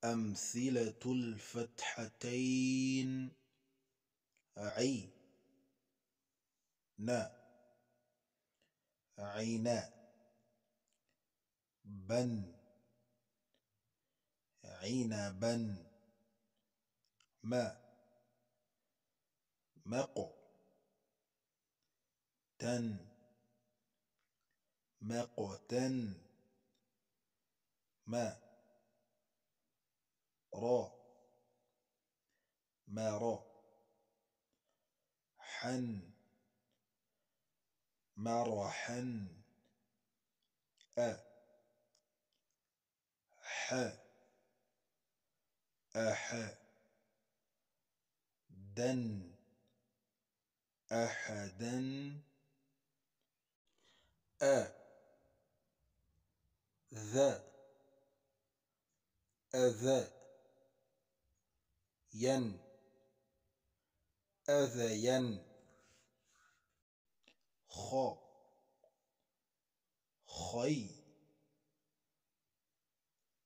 أمثلة الفتحتين عي نا عينا بن عنبا ما مق تن مقتا ما را مرا حن مرحا ح أح دن أحدا ذا أذى ين أذين خ خي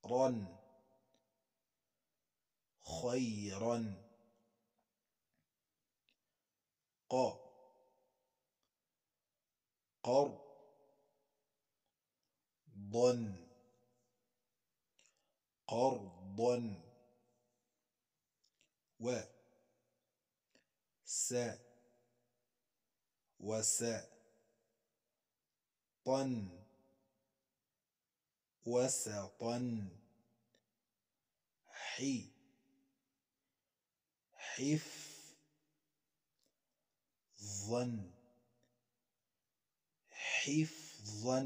رن خيرا ق قر ضن قرضا و س وسا طن وسطا حي حفظا حفظا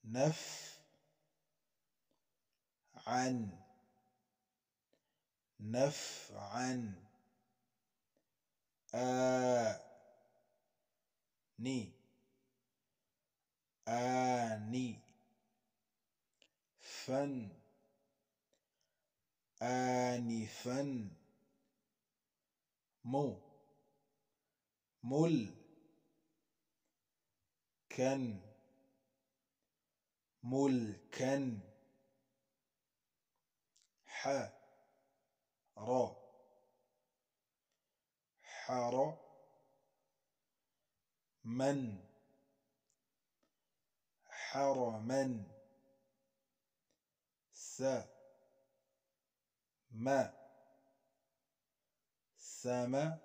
نفعا نفعا آني فن آنفا مل كن ملكا حر من حرما سمنا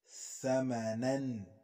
ثمنا